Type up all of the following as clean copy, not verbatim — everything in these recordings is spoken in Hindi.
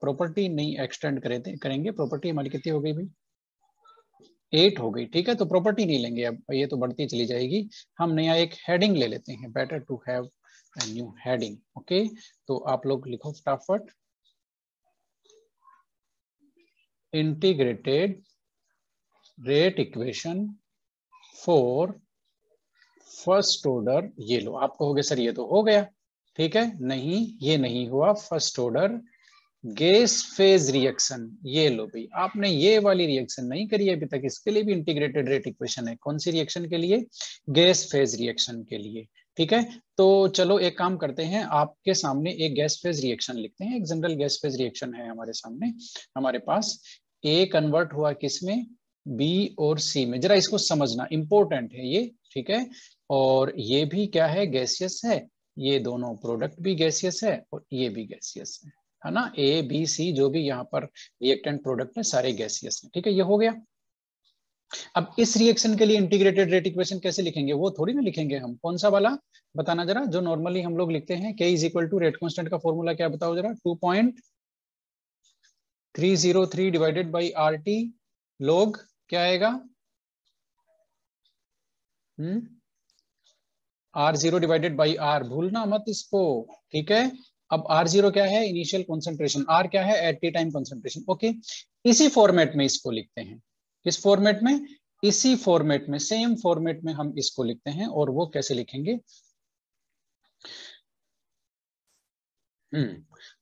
प्रॉपर्टी नहीं एक्सटेंड करेंगे। प्रॉपर्टी हमारी कितनी हो गई भाई? 8 हो गई। ठीक है, तो प्रॉपर्टी नहीं लेंगे अब, ये तो बढ़ती चली जाएगी। हम नया एक हेडिंग ले लेते हैं, better to have a new heading. Okay, तो आप लोग लिखो फटाफट, integrated rate equation for first order. ये लो, आप कहोगे सर ये तो हो गया। ठीक है, नहीं ये नहीं हुआ। First order gas phase reaction, ये लो भाई, आपने ये वाली रिएक्शन नहीं करी अभी तक, इसके लिए भी इंटीग्रेटेड रेट इक्वेशन है। कौन सी रिएक्शन के लिए? गैस फेज रिएक्शन के लिए। ठीक है, तो चलो एक काम करते हैं, आपके सामने एक गैस फेज रिएक्शन लिखते हैं। एक जनरल गैस फेज रिएक्शन है हमारे सामने, हमारे पास। ए कन्वर्ट हुआ किसमें? बी और सी में। जरा इसको समझना, इंपॉर्टेंट है ये। ठीक है, और ये भी क्या है? गैसियस है। ये दोनों प्रोडक्ट भी गैसियस है और ये भी गैसियस है ना। ए बी सी जो भी यहाँ पर रिएक्टेंट प्रोडक्ट है सारे गैसियस हैं। ठीक है, ये हो गया। अब इस रिएक्शन के लिए इंटीग्रेटेड रेट इक्वेशन कैसे लिखेंगे? वो थोड़ी ना लिखेंगे हम। कौन सा वाला बताना जरा, जो नॉर्मली हम लोग लिखते हैं। K is equal to rate constant का फॉर्मूला क्या बताओ जरा? 2.303 डिवाइडेड बाई RT log क्या आएगा? R0 डिवाइडेड बाई R, भूलना मत इसको। ठीक है, अब R0 क्या है? Initial concentration. R क्या है? At T time concentration. Okay, इसी फॉर्मेट में इसको लिखते हैं। किस फॉर्मेट में? इसी फॉर्मेट में, सेम फॉर्मेट में हम इसको लिखते हैं। और वो कैसे लिखेंगे?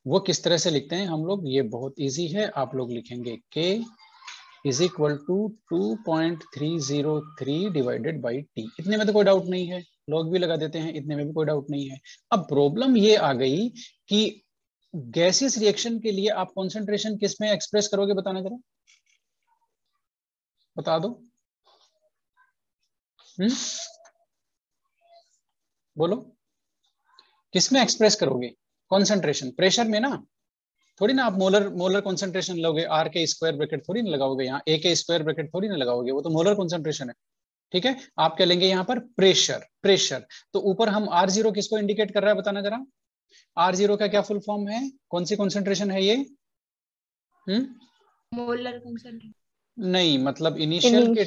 वो किस तरह से लिखते हैं हम लोग? ये बहुत इजी है। आप लोग लिखेंगे K is equal to 2.303 divided by T। इतने में तो कोई डाउट नहीं है, लॉग भी लगा देते हैं, इतने में भी कोई डाउट नहीं है। अब प्रॉब्लम ये आ गई कि गैसियस रिएक्शन के लिए आप कॉन्सेंट्रेशन किस में एक्सप्रेस करोगे? बताना जरा, बता दो। बोलो, किस में एक्सप्रेस करोगे कॉन्सेंट्रेशन? प्रेशर में ना, थोड़ी ना आप मोलर मोलर कॉन्सेंट्रेशन लोगे। आर के स्क्वायर ब्रैकेट थोड़ी ना लगाओगे, यहाँ ए के स्क्वायर ब्रैकेट थोड़ी ना लगाओगे, वो तो मोलर कॉन्सेंट्रेशन है। ठीक है, आप क्या लेंगे यहाँ पर? प्रेशर। प्रेशर तो ऊपर हम R0 किसको इंडिकेट कर रहा है? बताना जरा। R0 का क्या फुल फॉर्म है? कौन सी कॉन्सेंट्रेशन है ये? मोलर कॉन्सेंट्रेशन नहीं, मतलब इनिशियल के,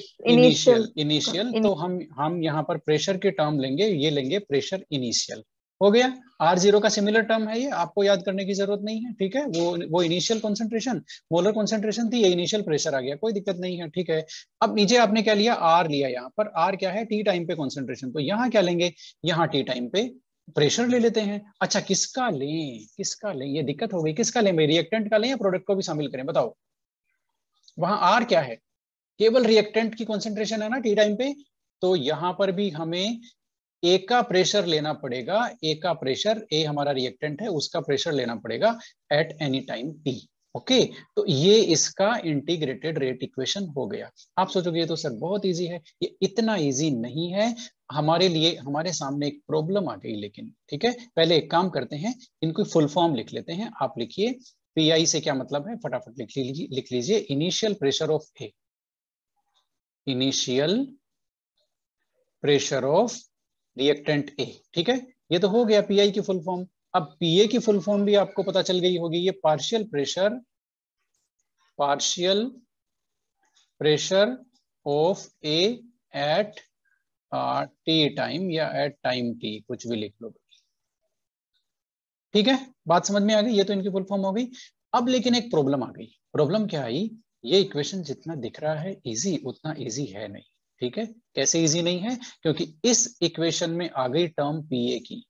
इनिशियल तो हम यहाँ पर प्रेशर के टर्म लेंगे, ये लेंगे प्रेशर इनिशियल। हो गया। R0 का सिमिलर टर्म है ये, आपको याद करने की जरूरत नहीं है। ठीक है, वो इनिशियल कॉन्सेंट्रेशन, मोलर कॉन्सेंट्रेशन थी, ये इनिशियल प्रेशर आ गया, कोई दिक्कत नहीं है। ठीक है, अब नीचे आपने क्या लिया? R लिया। यहाँ पर R क्या है? टी टाइम पे कॉन्सेंट्रेशन। तो यहाँ क्या लेंगे? यहाँ टी टाइम पे प्रेशर ले लेते हैं। अच्छा, किसका लें? किसका लें? ये दिक्कत हो गई। किसका लें भाई? रिएक्टेंट का लें या प्रोडक्ट को भी शामिल करें? बताओ। वहां आर क्या है? केवल रिएक्टेंट की कॉन्सेंट्रेशन है ना टी टाइम पे। तो यहां पर भी हमें ए का प्रेशर लेना पड़ेगा। ए का प्रेशर, ए हमारा रिएक्टेंट है, उसका प्रेशर लेना पड़ेगा at any time T. Okay, तो ये इसका इंटीग्रेटेड रेट इक्वेशन हो गया। आप सोचोगे ये तो सर बहुत इजी है। ये इतना इजी नहीं है हमारे लिए। हमारे सामने एक प्रॉब्लम आ गई लेकिन। ठीक है, पहले एक काम करते हैं, इनको फुल फॉर्म लिख लेते हैं। आप लिखिए, पीआई से क्या मतलब है? फटाफट लिख लीजिए। Initial pressure of A, initial pressure of reactant A. ठीक है, ये तो हो गया पीआई की फुल फॉर्म। अब पीए की फुल फॉर्म भी आपको पता चल गई होगी। ये partial pressure of A at T time, या एट टाइम टी, कुछ भी लिख लो। ठीक है, बात समझ में आ गई। ये तो इनकी फुल फॉर्म हो गई। अब लेकिन एक प्रॉब्लम आ गई। प्रॉब्लम क्या आई? ये इक्वेशन जितना दिख रहा है इजी, उतना इजी है नहीं। ठीक है, कैसे इजी नहीं है? क्योंकि इस इक्वेशन में आ गई टर्म पीए की,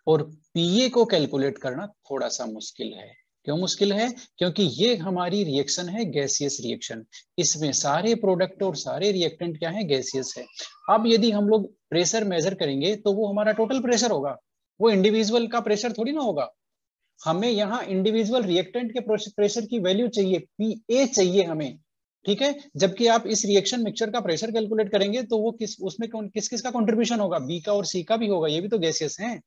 और पीए को कैलकुलेट करना थोड़ा सा मुश्किल है। क्यों मुश्किल है? क्योंकि ये हमारी रिएक्शन है गैसियस रिएक्शन। इसमें सारे प्रोडक्ट और सारे रिएक्टेंट क्या है? गैसियस है। अब यदि हम लोग प्रेशर मेजर करेंगे तो वो हमारा टोटल प्रेशर होगा, वो इंडिविजुअल का प्रेशर थोड़ी ना होगा। हमें यहाँ इंडिविजुअल रिएक्टेंट के प्रेशर की वैल्यू चाहिए, पीए चाहिए हमें। ठीक है, जबकि आप इस रिएक्शन मिक्सचर का प्रेशर कैलकुलेट करेंगे तो वो उसमें किस किस का कंट्रीब्यूशन होगा? बी का और सी का भी होगा, ये भी तो गैसियस हैं।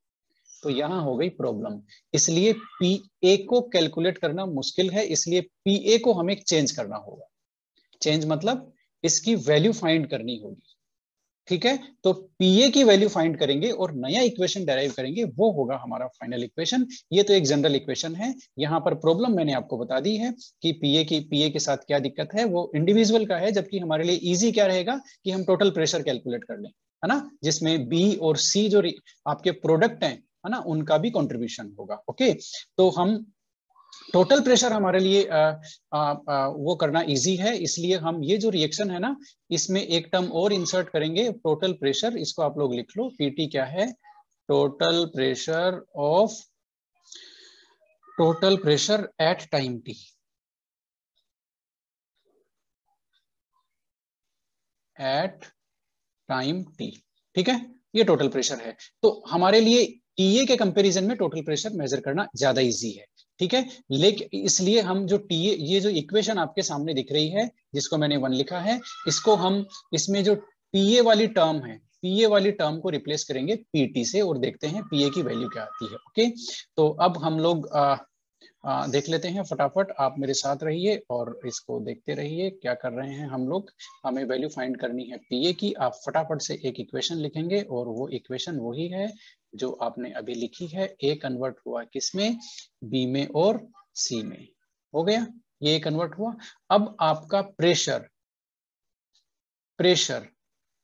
तो यहां हो गई प्रॉब्लम। इसलिए पीए को कैलकुलेट करना मुश्किल है, इसलिए पीए को हमें चेंज करना होगा। चेंज मतलब इसकी वैल्यू फाइंड करनी होगी। ठीक है, तो पीए की वैल्यू फाइंड करेंगे और नया इक्वेशन डेराइव करेंगे, वो होगा हमारा फाइनल इक्वेशन। ये तो एक जनरल इक्वेशन है। यहाँ पर प्रॉब्लम मैंने आपको बता दी है कि पीए के साथ क्या दिक्कत है, वो इंडिविजुअल का है, जबकि हमारे लिए इजी क्या रहेगा कि हम टोटल प्रेशर कैलकुलेट कर लें, है ना, जिसमें बी और सी जो आपके प्रोडक्ट हैं, है ना, उनका भी कॉन्ट्रीब्यूशन होगा। ओके, तो हम टोटल प्रेशर हमारे लिए वो करना इजी है, इसलिए हम ये जो रिएक्शन है ना, इसमें एक टर्म और इंसर्ट करेंगे, टोटल प्रेशर। इसको आप लोग लिख लो, पीटी क्या है, total pressure at time T, at time T. ठीक है, ये टोटल प्रेशर है। तो हमारे लिए टीए के कंपैरिजन में टोटल प्रेशर मेजर करना ज्यादा इजी है। ठीक है, लेकिन इसलिए हम जो टीए, ये जो इक्वेशन आपके सामने दिख रही है जिसको मैंने 1 लिखा है, इसको हम, इसमें जो पीए वाली टर्म है, पीए वाली टर्म को रिप्लेस करेंगे पीटी से और देखते हैं पीए की वैल्यू क्या आती है। ओके, तो अब हम लोग देख लेते हैं फटाफट। आप मेरे साथ रहिए और इसको देखते रहिए क्या कर रहे हैं हम लोग। हमें वैल्यू फाइंड करनी है पीए की। आप फटाफट से एक इक्वेशन लिखेंगे और वो इक्वेशन वही है जो आपने अभी लिखी है। ए कन्वर्ट हुआ किसमें, बी में और सी में, हो गया, ये कन्वर्ट हुआ। अब आपका pressure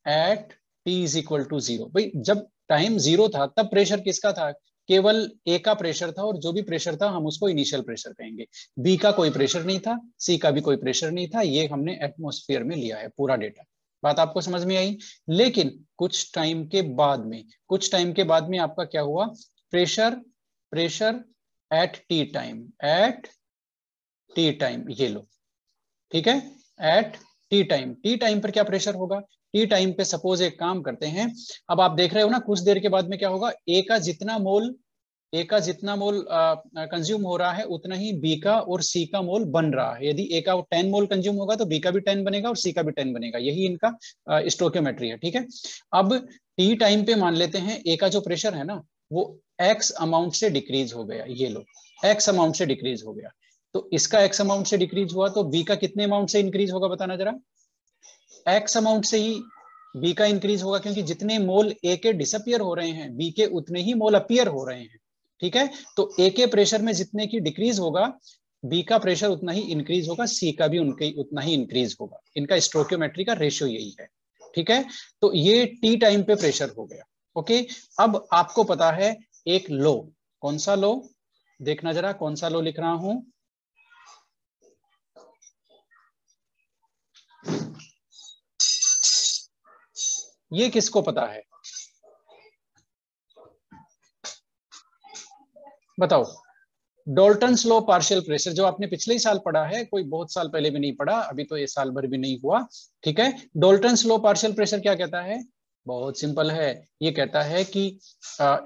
at T is equal to 0, भाई जब टाइम 0 था तब प्रेशर किसका था, केवल ए का प्रेशर था, और जो भी प्रेशर था हम उसको इनिशियल प्रेशर कहेंगे। बी का कोई प्रेशर नहीं था, सी का भी कोई प्रेशर नहीं था, ये हमने एटमॉस्फेयर में लिया है पूरा डेटा। बात आपको समझ में आई। लेकिन कुछ टाइम के बाद में आपका क्या हुआ, प्रेशर एट टी टाइम, ये लो, ठीक है, एट टी टाइम पर क्या प्रेशर होगा, टी टाइम पे सपोज एक काम करते हैं, अब आप देख रहे हो ना कुछ देर के बाद में क्या होगा, ए का जितना मोल कंज्यूम हो रहा है उतना ही बी का और सी का मोल बन रहा है। यदि ए का 10 मोल कंज्यूम होगा तो बी का भी 10 बनेगा और सी का भी 10 बनेगा, यही इनका स्टोइकियोमेट्री है। ठीक है, अब टी टाइम पे मान लेते हैं ए का जो प्रेशर है ना वो एक्स अमाउंट से डिक्रीज हो गया, ये लो, एक्स अमाउंट से डिक्रीज हो गया, तो इसका एक्स अमाउंट से डिक्रीज हुआ तो बी का कितने अमाउंट से इंक्रीज होगा बताना जरा, एक्स अमाउंट से ही बी का इंक्रीज होगा, क्योंकि जितने मोल ए के डिसअपियर हो रहे हैं बी के उतने ही मोल अपियर हो रहे हैं। ठीक है, तो ए के प्रेशर में जितने की डिक्रीज होगा बी का प्रेशर उतना ही इंक्रीज होगा, सी का भी उनके उतना ही इंक्रीज होगा। इनका स्टोइकियोमेट्री का रेशियो यही है। ठीक है, तो ये टी टाइम पे प्रेशर हो गया। ओके, अब आपको पता है एक लो, कौन सा लो, देखना जरा कौन सा लो लिख रहा हूं, ये किसको पता है बताओ, डॉल्टन्स लॉ पार्शियल प्रेशर, जो आपने पिछले ही साल पढ़ा है, कोई बहुत साल पहले भी नहीं पढ़ा, अभी तो ये साल भर भी नहीं हुआ। ठीक है, डॉल्टन्स लॉ पार्शियल प्रेशर क्या कहता है, बहुत सिंपल है, ये कहता है कि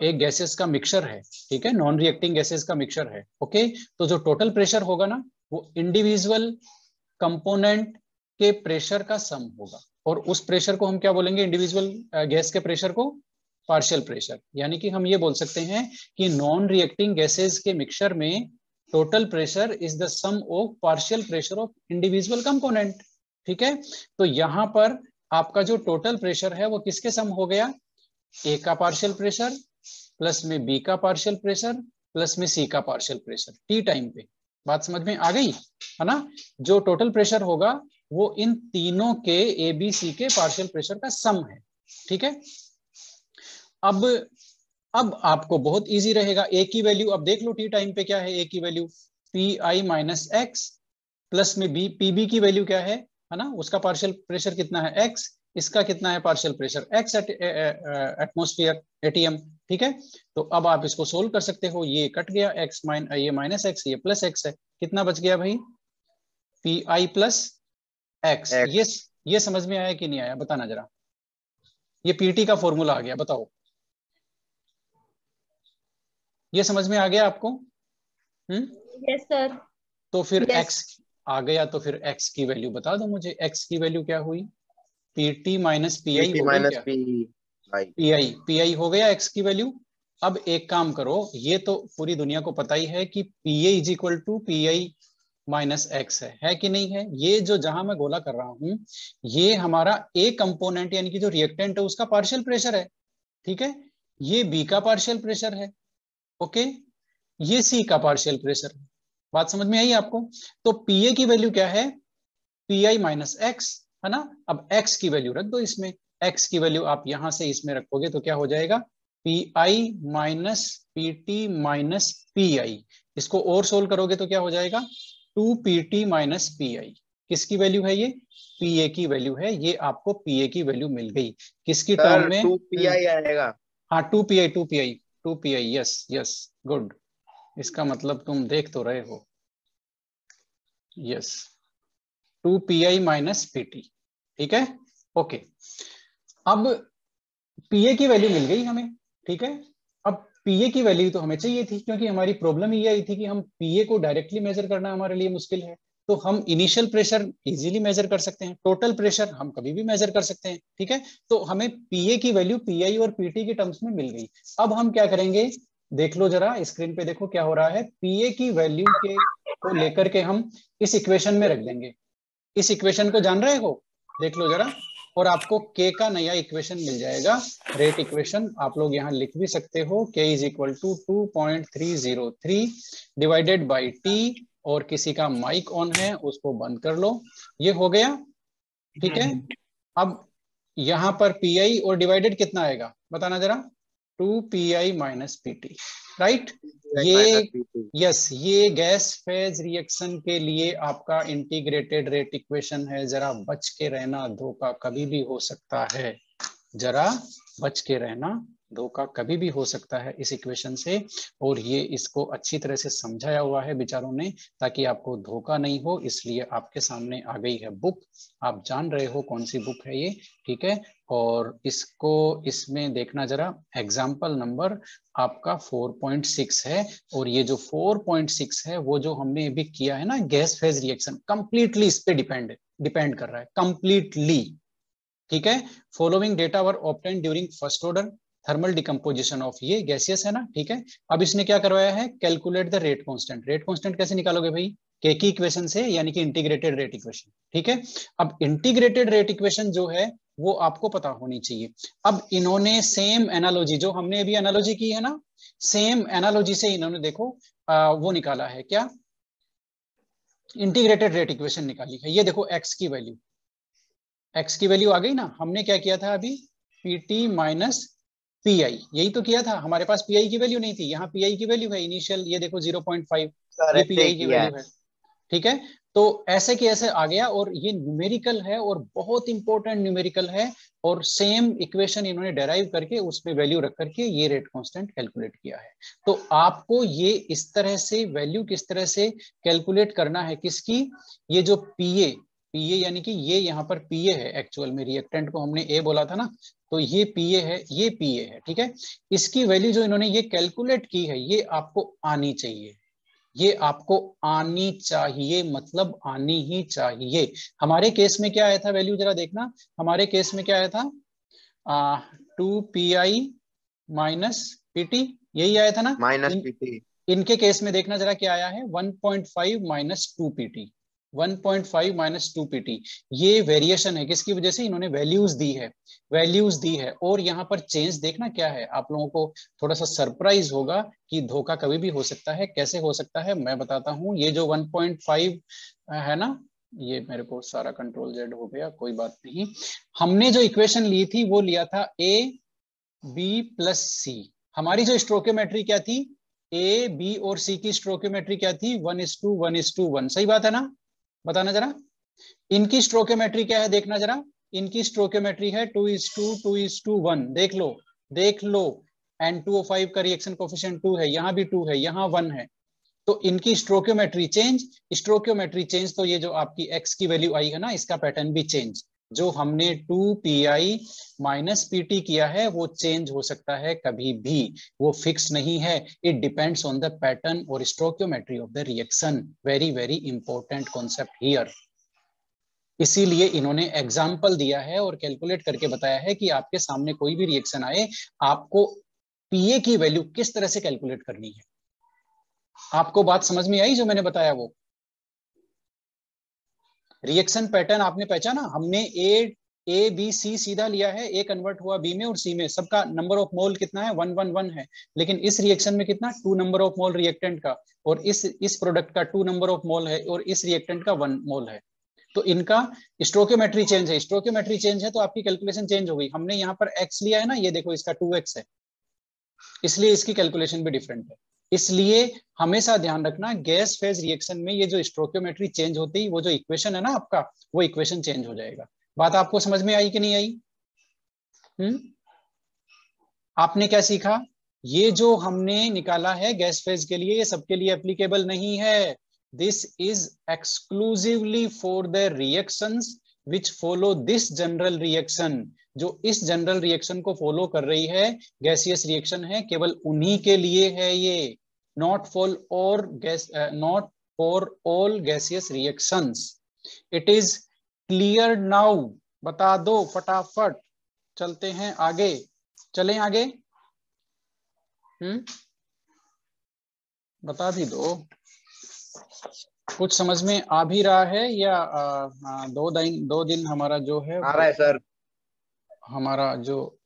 एक गैसेस का मिक्सचर है, ठीक है, नॉन रिएक्टिंग गैसेस का मिक्सचर है। ओके, तो जो टोटल प्रेशर होगा ना वो इंडिविजुअल कंपोनेंट के प्रेशर का सम होगा, और उस प्रेशर को हम क्या बोलेंगे, इंडिविजुअल गैस के प्रेशर को पार्शियल प्रेशर। यानी कि हम ये बोल सकते हैं कि नॉन रिएक्टिंग गैसेस के मिक्सचर में total pressure is the sum of partial pressure of individual component. ठीक है, तो यहां पर आपका जो टोटल प्रेशर है वो किसके सम हो गया, ए का पार्शियल प्रेशर प्लस में बी का पार्शियल प्रेशर प्लस में सी का पार्शियल प्रेशर टी टाइम पे। बात समझ में आ गई है ना, जो टोटल प्रेशर होगा वो इन तीनों के ए बी सी के पार्शियल प्रेशर का सम है। ठीक है, अब आपको बहुत इजी रहेगा, ए की वैल्यू अब देख लो, टी टाइम पे क्या है, ए की value P I minus x plus में बी, पी बी की वैल्यू क्या है ना, उसका पार्शियल प्रेशर कितना है एक्स, इसका कितना है partial pressure x atmosphere ATM. ठीक है, तो अब आप इसको सोल्व कर सकते हो, ये कट गया, एक्स ये माइनस एक्स, ये प्लस एक्स है, कितना बच गया भाई, पी आई प्लस एक्स। ये समझ में आया कि नहीं आया बताना जरा, ये पीटी का फॉर्मूला आ गया, बताओ ये समझ में आ गया आपको। Yes sir. तो फिर x आ गया, तो फिर x की वैल्यू बता दो मुझे, x की वैल्यू क्या हुई, pt माइनस पी आई हो गई क्या, पी आई हो गया x की वैल्यू। अब एक काम करो, ये तो पूरी दुनिया को पता ही है कि P A is equal to P I minus X है कि नहीं है? ये जो जहां मैं गोला कर रहा हूं ये हमारा ए कंपोनेंट यानी कि जो रिएक्टेंट है उसका पार्शियल प्रेशर है, ठीक है। ये बी का पार्शियल प्रेशर है, ओके। ये सी का पार्शियल प्रेशर है। बात समझ में आई आपको? तो पीए की वैल्यू क्या है? पी आई माइनस एक्स, है ना। अब एक्स की वैल्यू रख दो इसमें, एक्स की वैल्यू आप यहां से इसमें रखोगे तो क्या हो जाएगा? P I minus P T minus P I. इसको और सोल्व करोगे तो क्या हो जाएगा? 2 pt माइनस पी आई। किसकी वैल्यू है ये? पीए की वैल्यू है ये। आपको पीए की वैल्यू मिल गई किसकी टर्म सर में? 2 pi आएगा। हाँ 2 pi 2 pi 2 pi, yes yes, good. इसका मतलब तुम देख तो रहे हो, yes 2 pi minus P T, ठीक है, ओके। अब पीए की वैल्यू मिल गई हमें, ठीक है। अब पीए की वैल्यू तो हमें चाहिए थी क्योंकि हमारी प्रॉब्लम ये आई थी कि हम पीए को डायरेक्टली मेजर करना हमारे लिए मुश्किल है। तो हम इनिशियल प्रेशर इजीली मेजर कर सकते हैं, टोटल प्रेशर हम कभी भी मेजर कर सकते हैं, ठीक है। तो हमें पीए की वैल्यू पीआई और पीटी के टर्म्स में मिल गई। अब हम क्या करेंगे, देख लो जरा स्क्रीन पे, देखो क्या हो रहा है। पीए की वैल्यू के को लेकर के हम इस इक्वेशन में रख देंगे। इस इक्वेशन को जान रहे हो? देख लो जरा, और आपको के का नया इक्वेशन मिल जाएगा, रेट इक्वेशन। आप लोग यहाँ लिख भी सकते हो, K is equal to 2.303 divided by T. और किसी का माइक ऑन है उसको बंद कर लो। ये हो गया, ठीक है। अब यहाँ पर पी आई और डिवाइडेड कितना आएगा बताना जरा? 2 pi minus P T, right. ये यस, ये गैस फेज रिएक्शन के लिए आपका इंटीग्रेटेड रेट इक्वेशन है। जरा बच के रहना, धोखा कभी भी हो सकता है। जरा बच के रहना, धोखा कभी भी हो सकता है इस इक्वेशन से। और ये इसको अच्छी तरह से समझाया हुआ है विचारों ने ताकि आपको धोखा नहीं हो, इसलिए आपके सामने आ गई है बुक। आप जान रहे हो कौन सी बुक है ये, ठीक है। और इसको इसमें देखना जरा, एग्जाम्पल नंबर आपका 4.6 है। और ये जो 4.6 है वो जो हमने अभी किया है ना गैस फेज रिएक्शन, कंप्लीटली इस पे डिपेंड कर रहा है, कंप्लीटली, ठीक है। Following data were obtained during first order thermal decomposition of, ये गैसियस है ना, ठीक है। अब इसने क्या करवाया है, calculate the rate constant. Rate constant कैसे निकालोगे भाई? के की इक्वेशन से, यानी कि इंटीग्रेटेड रेट इक्वेशन, ठीक है। अब इंटीग्रेटेड रेट इक्वेशन जो है वो आपको पता होनी चाहिए। अब इन्होंने सेम एनालॉजी जो हमने अभी एनालॉजी की है ना, सेम एनालॉजी से इन्होंने देखो वो निकाला है क्या, इंटीग्रेटेड रेट इक्वेशन निकाली है। ये देखो एक्स की वैल्यू, एक्स की वैल्यू आ गई ना। हमने क्या किया था अभी, पीटी माइनस पी आई, यही तो किया था। हमारे पास पी आई की वैल्यू नहीं थी, यहाँ पी आई की वैल्यू है इनिशियल, ये देखो 0.5, ये पी आई की वैल्यू है, ठीक है। तो ऐसे के ऐसे आ गया, और ये न्यूमेरिकल है और बहुत इंपॉर्टेंट न्यूमेरिकल है। और सेम इक्वेशन इन्होंने डेराइव करके उसमें वैल्यू रख करके ये रेट कांस्टेंट कैलकुलेट किया है। तो आपको ये इस तरह से वैल्यू किस तरह से कैलकुलेट करना है, किसकी, ये जो पीए, पीए यानी कि ये यहाँ पर पीए है, एक्चुअल में रिएक्टेंट को हमने ए बोला था ना, तो ये पीए है, ये पीए है, ठीक है। इसकी वैल्यू जो इन्होंने ये कैलकुलेट की है ये आपको आनी चाहिए, ये आपको आनी चाहिए, मतलब आनी ही चाहिए। हमारे केस में क्या आया था वैल्यू, जरा देखना। हमारे केस में क्या आया था, 2 pi माइनस पीटी, यही आया था ना। Minus PT. इनके केस में देखना जरा क्या आया है, 1.5 माइनस 2 pt, 1.5 माइनस 2 pt। ये वेरिएशन है किसकी वजह से, इन्होंने वैल्यूज दी है, वैल्यूज दी है। और यहाँ पर चेंज देखना क्या है, आप लोगों को थोड़ा सा सरप्राइज होगा कि धोखा कभी भी हो सकता है। कैसे हो सकता है मैं बताता हूँ। ये जो 1.5 है ना, ये मेरे को सारा कंट्रोल जेड हो गया, कोई बात नहीं। हमने जो इक्वेशन ली थी वो लिया था ए बी प्लस सी। हमारी जो स्ट्रोकियोमेट्री क्या थी, ए बी और सी की स्ट्रोकियोमेट्री क्या थी, 1:1:1। सही बात है ना, बताना जरा। इनकी स्ट्रोकियोमेट्री क्या है देखना जरा, इनकी स्ट्रोकियोमेट्री है 2:2:1। देख लो, देख लो। N2O5 का रिएक्शन कोफिशिएंट 2 है, यहाँ भी 2 है, यहाँ 1 है। तो इनकी स्ट्रोकियोमेट्री चेंज, स्ट्रोकियोमेट्री चेंज, तो ये जो आपकी एक्स की वैल्यू आई है ना, इसका पैटर्न भी चेंज। जो हमने 2 pi माइनस पीटी किया है वो चेंज हो सकता है कभी भी, वो फिक्स नहीं है। It depends on the pattern और stoichiometry of the reaction. Very very important concept here. इसीलिए इन्होंने एग्जाम्पल दिया है और कैलकुलेट करके बताया है कि आपके सामने कोई भी रिएक्शन आए, आपको पीए की वैल्यू किस तरह से कैलकुलेट करनी है। आपको बात समझ में आई जो मैंने बताया वो? रिएक्शन पैटर्न आपने पहचाना, हमने ए बी सी सीधा लिया है, ए कन्वर्ट हुआ बी में और सी में, सबका नंबर ऑफ मोल कितना है 111 है, लेकिन इस रिएक्शन में कितना 2 नंबर ऑफ मोल रिएक्टेंट का, और इस प्रोडक्ट का 2 नंबर ऑफ मोल है, और इस रिएक्टेंट का 1 मोल है। तो इनका स्टोकियोमेट्री चेंज है, स्टोकियोमेट्री चेंज है तो आपकी कैलकुलेशन चेंज हो गई। हमने यहाँ पर x लिया है ना, ये देखो इसका 2x है, इसलिए इसकी कैलकुलेशन भी डिफरेंट है। इसलिए हमेशा ध्यान रखना गैस फेज रिएक्शन में ये जो स्टोकियोमेट्री चेंज होती है, वो जो इक्वेशन है ना आपका, वो इक्वेशन चेंज हो जाएगा। बात आपको समझ में आई कि नहीं आई? आपने क्या सीखा? ये जो हमने निकाला है गैस फेज के लिए, ये सबके लिए एप्लीकेबल नहीं है। This is exclusively for the reactions which follow this general reaction. जो इस जनरल रिएक्शन को फॉलो कर रही है, गैसियस रिएक्शन है, केवल उन्हीं के लिए है ये, not for all gaseous reactions. It is clear now? बता दो फटाफट, चलते हैं आगे। चलें आगे? बता भी दो, कुछ समझ में आ भी रहा है या 2 दिन हमारा जो है आ रहा है सर। हमारा जो